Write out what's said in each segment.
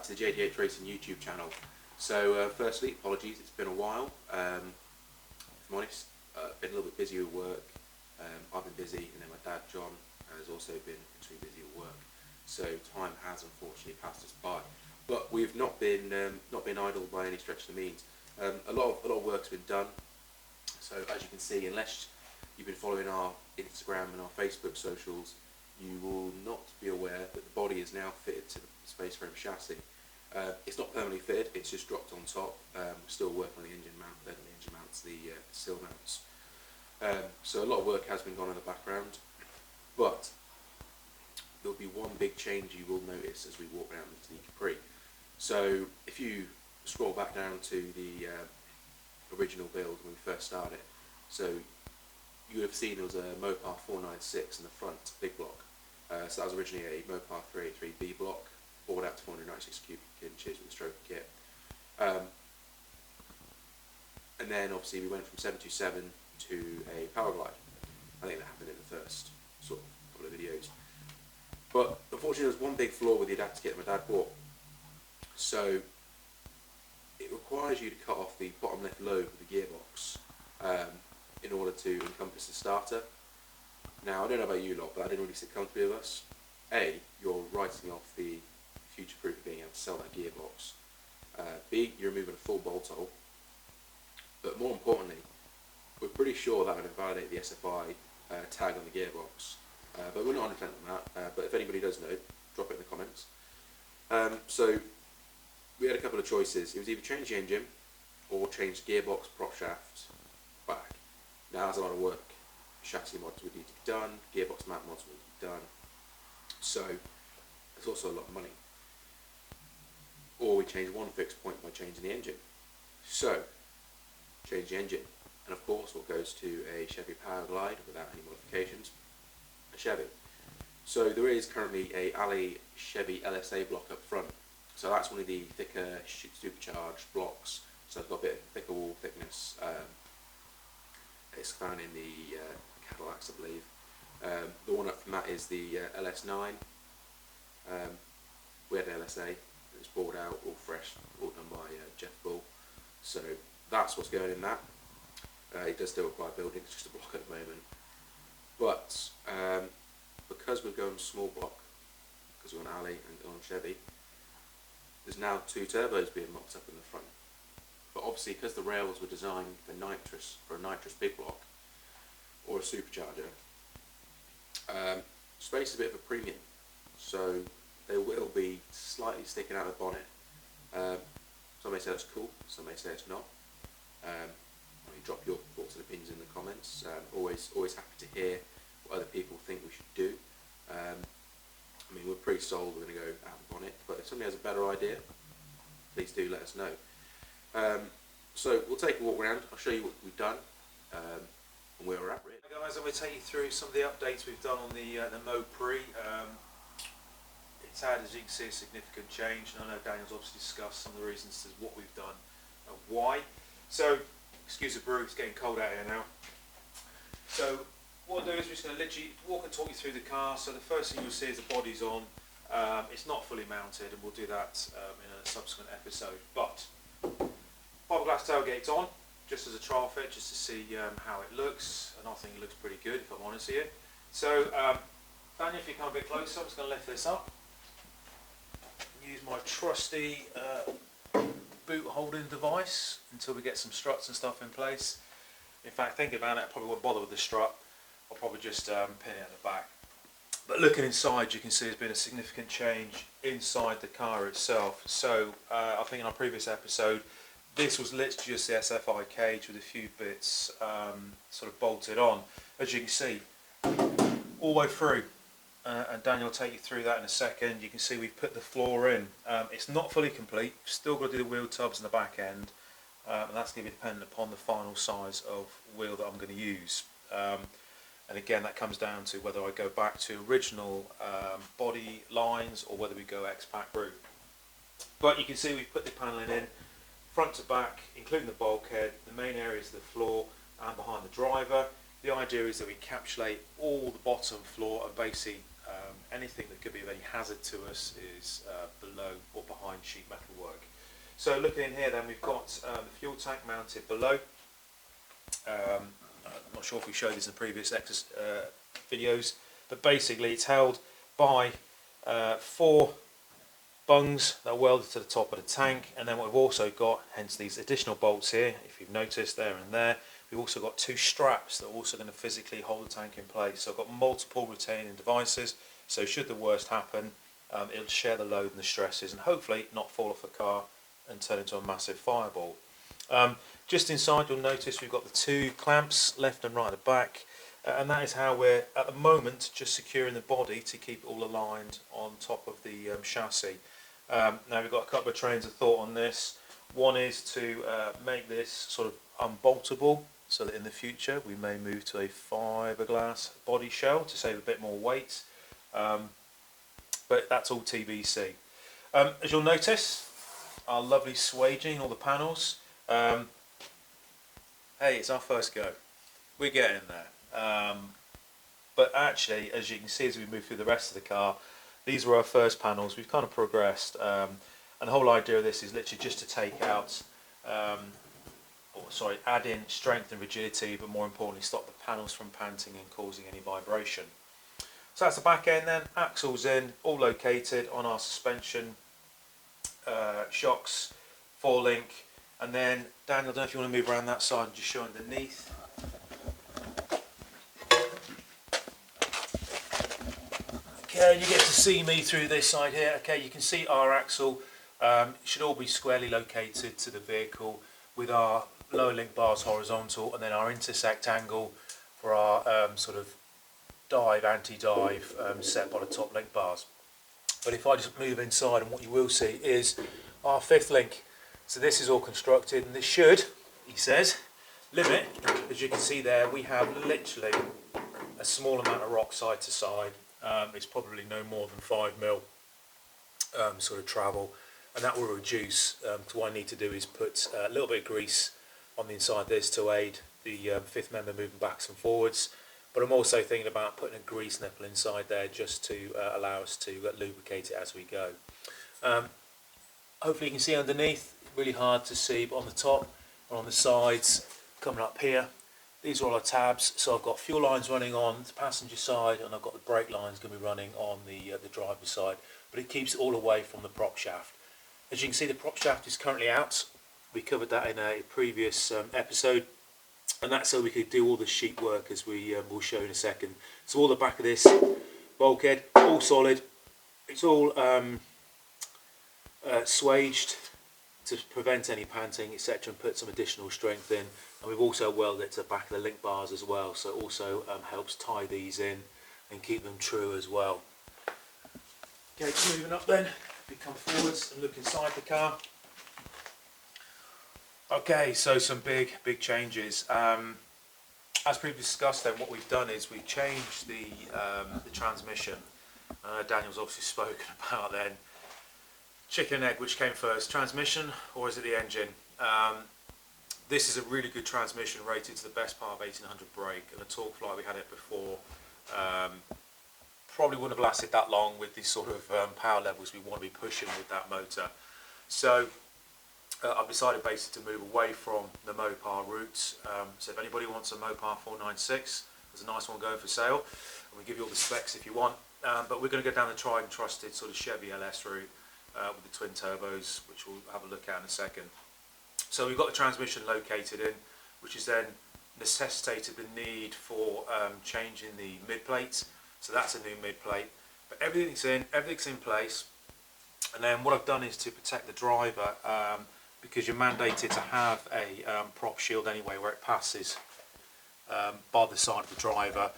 to the JD8 Racing YouTube channel. So firstly, apologies, it's been a while. If I'm honest, been a little bit busy with work. I've been busy, and then my dad John has also been extremely busy with work. So time has unfortunately passed us by. But we've not been idle by any stretch of the means. A lot of work's been done. So as you can see, unless you've been following our Instagram and our Facebook socials, you will not be aware that the body is now fitted to the space frame chassis. It's not permanently fitted, it's just dropped on top. We're still working on the engine mount, the engine mounts, the sill mounts. So a lot of work has been gone in the background, but there'll be one big change you will notice as we walk around the Capri. So if you scroll back down to the original build when we first started, so you would have seen there was a Mopar 496 in the front, big block. So that was originally a Mopar 383B block, bored out to 496 cubic inches with a stroker kit. And then obviously we went from 727 to a Powerglide. I think that happened in the first sort of couple of videos. But unfortunately there was one big flaw with the adapter kit my dad bought. So it requires you to cut off the bottom left lobe of the gearbox in order to encompass the starter. Now I don't know about you lot, but that didn't really sit comfortably with us. A, you're writing off the future proof of being able to sell that gearbox. B, you're removing a full bolt hole. But more importantly, we're pretty sure that would invalidate the SFI tag on the gearbox. But we're not 100% on that. But if anybody does know, drop it in the comments. So we had a couple of choices. It was either change the engine or change the gearbox, prop shaft back. Now that's a lot of work. Chassis mods would need to be done, gearbox mount mods would need to be done. So it's also a lot of money. Or we change one fixed point by changing the engine. So change the engine, and of course what goes to a Chevy Powerglide without any modifications, a Chevy. So there is currently a Alley Chevy LSA block up front. So that's one of the thicker supercharged blocks. So it's got a bit of thicker wall thickness. It's found in the Cadillacs, I believe. The one up from that is the LS9. We had an LSA. It was bored out, all fresh, all done by Jeff Bull. So that's what's going in that. It does still require building, it's just a block at the moment. But because we're going small block, because we're on Alley and on Chevy, there's now two turbos being mocked up in the front. But obviously, because the rails were designed for a nitrous big block or a supercharger, space is a bit of a premium. So they will be slightly sticking out of the bonnet. Some may say that's cool, some may say it's not. Drop your thoughts and opinions in the comments. Always happy to hear what other people think we should do. I mean, we're pretty sold we're going to go out of the bonnet, but if somebody has a better idea, please do let us know. So we'll take a walk around. I'll show you what we've done and where we're at. Really. Hi guys, I'm going to take you through some of the updates we've done on the Mopri. It's had, as you can see, a significant change, and I know Daniel's obviously discussed some of the reasons to what we've done and why. So, excuse the brew, it's getting cold out here now. So what I'll do is we're just going to literally walk and talk you through the car. So the first thing you'll see is the body's on. It's not fully mounted, and we'll do that in a subsequent episode. But fiberglass tailgate's on, just as a trial fit, just to see how it looks, and I think it looks pretty good, if I'm honest here. So Daniel, if you come a bit closer, I'm just going to lift this up. Use my trusty boot holding device until we get some struts and stuff in place. In fact, thinking about it, I probably won't bother with the strut. I'll probably just pin it at the back. But looking inside, you can see there's been a significant change inside the car itself. So I think in our previous episode, this was literally just the SFI cage with a few bits sort of bolted on. As you can see, all the way through. And Daniel will take you through that in a second. You can see we've put the floor in. It's not fully complete. We've still got to do the wheel tubs in the back end. And that's going to be dependent upon the final size of wheel that I'm going to use. And again, that comes down to whether I go back to original body lines or whether we go X-Pac route. But you can see we've put the paneling in front to back, including the bulkhead, the main areas of the floor and behind the driver. The idea is that we encapsulate all the bottom floor and basically anything that could be of any hazard to us is below or behind sheet metal work. So looking in here then, we've got the fuel tank mounted below. I'm not sure if we showed this in the previous videos, but basically it's held by 4 bungs that are welded to the top of the tank, and then what we've also got, hence these additional bolts here, if you've noticed there and there, we've also got 2 straps that are also going to physically hold the tank in place. So I've got multiple retaining devices, so should the worst happen, it'll share the load and the stresses and hopefully not fall off the car and turn into a massive fireball. Just inside you'll notice we've got the 2 clamps left and right at the back, and that is how we're at the moment just securing the body to keep it all aligned on top of the chassis. Now we've got a couple of trains of thought on this. One is to make this sort of unboltable, so that in the future we may move to a fiberglass body shell to save a bit more weight, but that's all TBC. As you'll notice, our lovely swaging, all the panels. Hey, it's our first go. We're getting there. But actually, as you can see as we move through the rest of the car, these were our first panels. We've kind of progressed, and the whole idea of this is literally just to take out, add in strength and rigidity, but more importantly stop the panels from panting and causing any vibration. So that's the back end then, axles in, all located on our suspension shocks, 4-link, and then Daniel, I don't know if you want to move around that side and just show underneath. Okay, you get to see me through this side here. Okay, you can see our axle. It should all be squarely located to the vehicle with our lower link bars horizontal, and then our intersect angle for our sort of dive, anti-dive set by the top link bars. But if I just move inside, and what you will see is our 5th link. So this is all constructed, and this should, he says, limit, as you can see there, we have literally a small amount of rock side to side. It's probably no more than 5mm sort of travel, and that will reduce. So what I need to do is put a little bit of grease on the inside of this to aid the 5th member moving backs and forwards, but I'm also thinking about putting a grease nipple inside there just to allow us to lubricate it as we go. Hopefully you can see underneath, really hard to see, but on the top and on the sides, coming up here, these are all our tabs. So I've got fuel lines running on the passenger side, and I've got the brake lines going to be running on the driver's side, but it keeps it all away from the prop shaft. As you can see, the prop shaft is currently out. We covered that in a previous episode, and that's so we could do all the sheet work, as we will show in a second. So all the back of this bulkhead, all solid. It's all swaged to prevent any panting, etc., and put some additional strength in. And we've also welded it to the back of the link bars as well, so it also helps tie these in and keep them true as well. Okay, moving up then, we come forwards and look inside the car. Okay, so some big changes. As previously discussed, then what we've done is we've changed the transmission. Daniel's obviously spoken about then chicken and egg, which came first, transmission or is it the engine? This is a really good transmission, rated to the best part of 1800 brake, and the torque fly we had it before probably wouldn't have lasted that long with the sort of power levels we want to be pushing with that motor. So I've decided basically to move away from the Mopar route. So if anybody wants a Mopar 496, there's a nice one going for sale, and we give you all the specs if you want. But we're going to go down the tried and trusted sort of Chevy LS route with the twin turbos, which we'll have a look at in a second. So we've got the transmission located in, which has then necessitated the need for changing the mid plate. So that's a new mid plate, but everything's in place. And then what I've done is to protect the driver, because you're mandated to have a prop shield anyway where it passes by the side of the driver,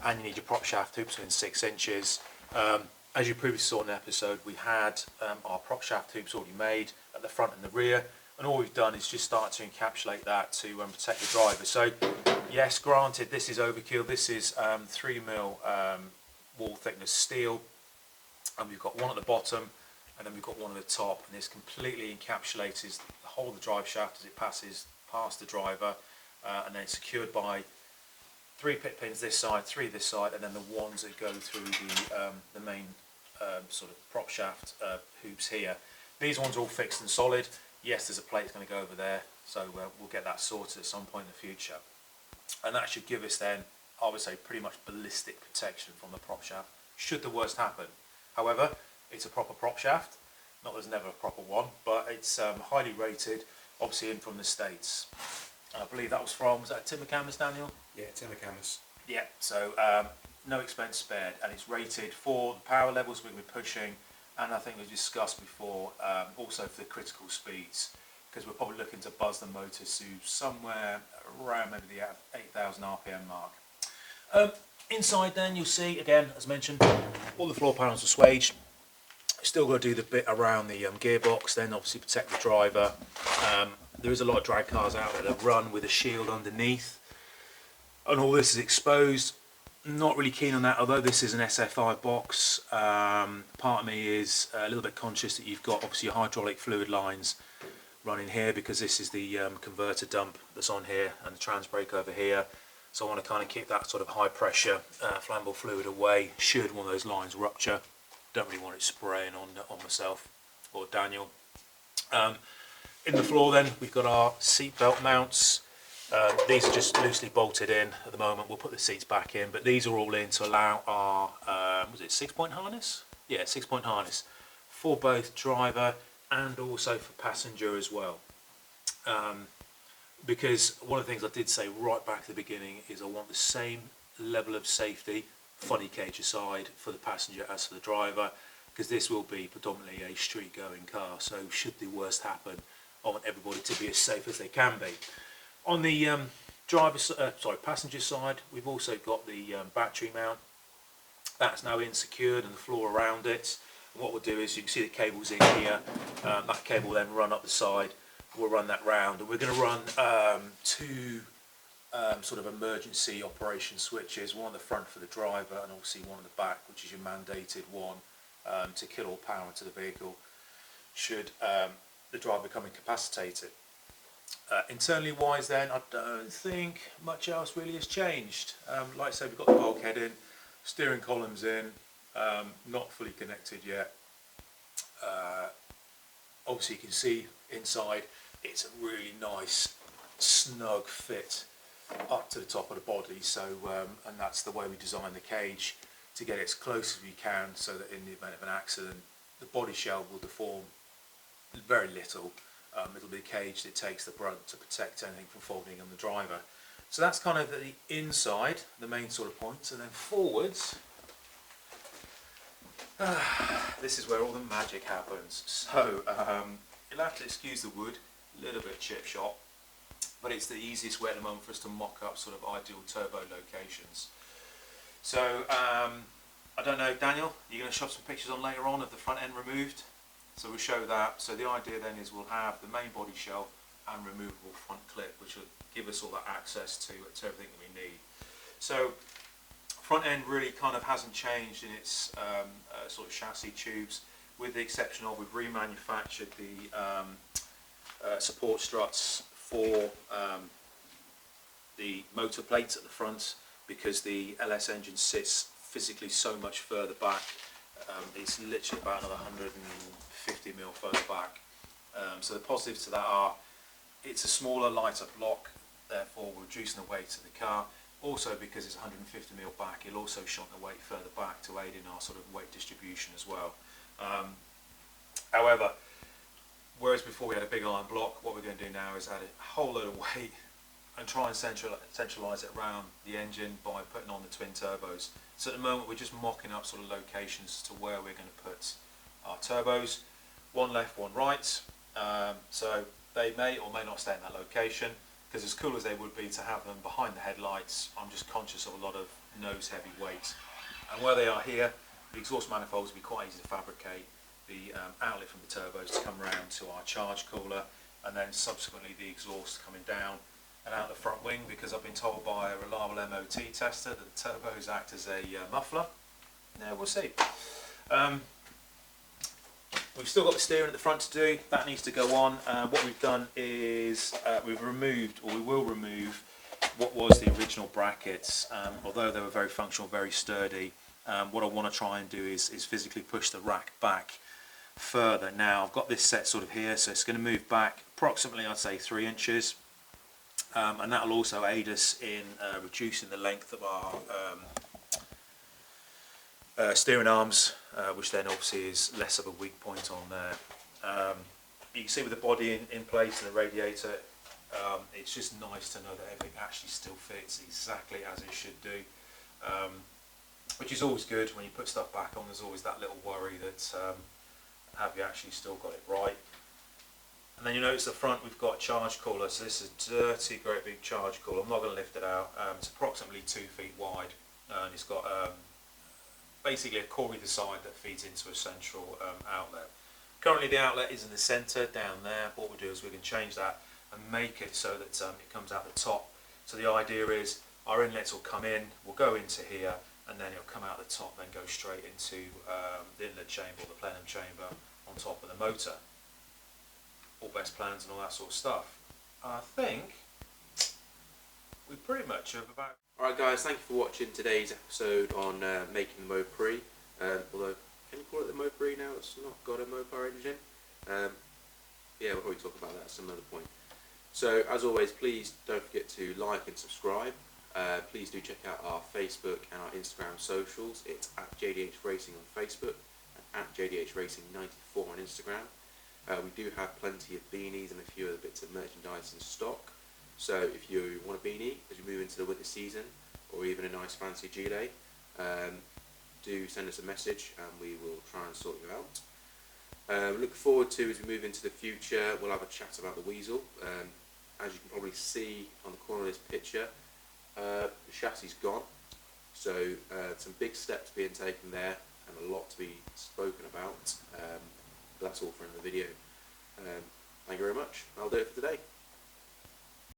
and you need your prop shaft hoops within 6 inches. As you previously saw in the episode, we had our prop shaft hoops already made at the front and the rear, and all we've done is just start to encapsulate that to protect the driver. So yes, granted, this is overkill. This is 3mm wall thickness steel, and we've got one at the bottom and then we've got one at the top, and this completely encapsulates the whole of the drive shaft as it passes past the driver, and then it's secured by 3 pit pins this side, 3 this side, and then the ones that go through the main sort of prop shaft hoops here. These ones are all fixed and solid. Yes, there's a plate that's going to go over there, so we'll get that sorted at some point in the future. And that should give us then, I would say, pretty much ballistic protection from the prop shaft, should the worst happen. However, it's a proper prop shaft. Not that there's never a proper one, but it's highly rated, obviously in from the States. I believe that was that Tim McCamus, Daniel? Yeah, Tim McCamus. Yeah, so no expense spared, and it's rated for the power levels we're going to be pushing, and I think we discussed before, also for the critical speeds, because we're probably looking to buzz the motors to somewhere around maybe the 8,000 RPM mark. Inside then you'll see, again, as mentioned, all the floor panels are swaged. Still got to do the bit around the gearbox, then obviously protect the driver. There is a lot of drag cars out there that run with a shield underneath, and all this is exposed. Not really keen on that, although this is an SFI box. Part of me is a little bit conscious that you've got obviously your hydraulic fluid lines running here, because this is the converter dump that's on here and the trans brake over here. So I want to kind of keep that sort of high pressure flammable fluid away should one of those lines rupture. Don't really want it spraying on myself or Daniel. In the floor then we've got our seat belt mounts. These are just loosely bolted in at the moment. We'll put the seats back in, but these are all in to allow our was it 6-point harness? Yeah, 6-point harness for both driver and also for passenger as well. Because one of the things I did say right back at the beginning is I want the same level of safety, funny cage aside, for the passenger as for the driver, because this will be predominantly a street going car, so should the worst happen, I want everybody to be as safe as they can be. On the passenger side, we've also got the battery mount. That's now in secured, and the floor around it. And what we'll do is, you can see the cables in here. That cable will then run up the side. We'll run that round, and we're going to run 2 sort of emergency operation switches, one on the front for the driver and obviously one on the back, which is your mandated one to kill all power into the vehicle should the driver become incapacitated. Internally wise then, I don't think much else really has changed. Like I said, we've got the bulkhead in, steering columns in, not fully connected yet. Obviously you can see inside it's a really nice snug fit up to the top of the body, so and that's the way we design the cage, to get it as close as we can so that in the event of an accident the body shell will deform very little. It'll be a cage that takes the brunt to protect anything from folding on the driver. So that's kind of the inside, the main sort of points, and then forwards, this is where all the magic happens. So you'll have to excuse the wood, a little bit chip shot, but it's the easiest way at the moment for us to mock up sort of ideal turbo locations. So I don't know, Daniel, you're going to shove some pictures on later on of the front end removed? So we'll show that. So the idea then is we'll have the main body shell and removable front clip, which will give us all that access to everything that we need. So front end really kind of hasn't changed in its sort of chassis tubes, with the exception of we've remanufactured the support struts for the motor plates at the front, because the LS engine sits physically so much further back. It's literally about another 150 mil further back. So the positives to that are it's a smaller, lighter block, therefore we're reducing the weight of the car. Also, because it's 150 mil back, it'll also shunt the weight further back to aid in our sort of weight distribution as well. However, whereas before we had a big iron block, what we're going to do now is add a whole load of weight and try and centralise it around the engine by putting on the twin turbos. So at the moment we're just mocking up sort of locations to where we're going to put our turbos. One left, one right. So they may or may not stay in that location, because as cool as they would be to have them behind the headlights, I'm just conscious of a lot of nose heavy weight. And where they are here, the exhaust manifolds will be quite easy to fabricate. The outlet from the turbos to come around to our charge cooler, and then subsequently the exhaust coming down and out the front wing, because I've been told by a reliable MOT tester that the turbos act as a muffler. Now we'll see. We've still got the steering at the front to do, that needs to go on. What we've done is we've removed, or we will remove, what was the original brackets, although they were very functional, very sturdy. What I want to try and do is physically push the rack back further. Now I've got this set sort of here, so it's going to move back approximately, I'd say, 3 inches, and that will also aid us in reducing the length of our steering arms, which then obviously is less of a weak point on there. You can see with the body in place and the radiator, it's just nice to know that everything actually still fits exactly as it should do, which is always good. When you put stuff back on, there's always that little worry that have you actually still got it right. And then you notice the front we've got a charge cooler, so this is a dirty, great big charge cooler. I'm not going to lift it out. It's approximately 2 feet wide, and it's got basically a core either side that feeds into a central outlet. Currently the outlet is in the centre down there. What we'll do is we can change that and make it so that it comes out the top. So the idea is our inlets will come in, will go into here, and then it'll come out the top, then go straight into the inlet chamber or the plenum chamber on top of the motor. All best plans and all that sort of stuff. I think we pretty much have about... Alright guys, thank you for watching today's episode on making the Mopre. Although, can you call it the Mopre now? It's not got a Mopar engine. Yeah, we'll probably talk about that at some other point. So, as always, please don't forget to like and subscribe. Please do check out our Facebook and our Instagram socials. It's at JDH Racing on Facebook and at JDH Racing 94 on Instagram. We do have plenty of beanies and a few other bits of merchandise in stock. So if you want a beanie as you move into the winter season, or even a nice fancy gilet, do send us a message and we will try and sort you out. Look forward to, as we move into the future, we'll have a chat about the Weasel. As you can probably see on the corner of this picture, the chassis is gone. So some big steps being taken there and a lot to be spoken about. But that's all for another video. Thank you very much. I'll do it for today.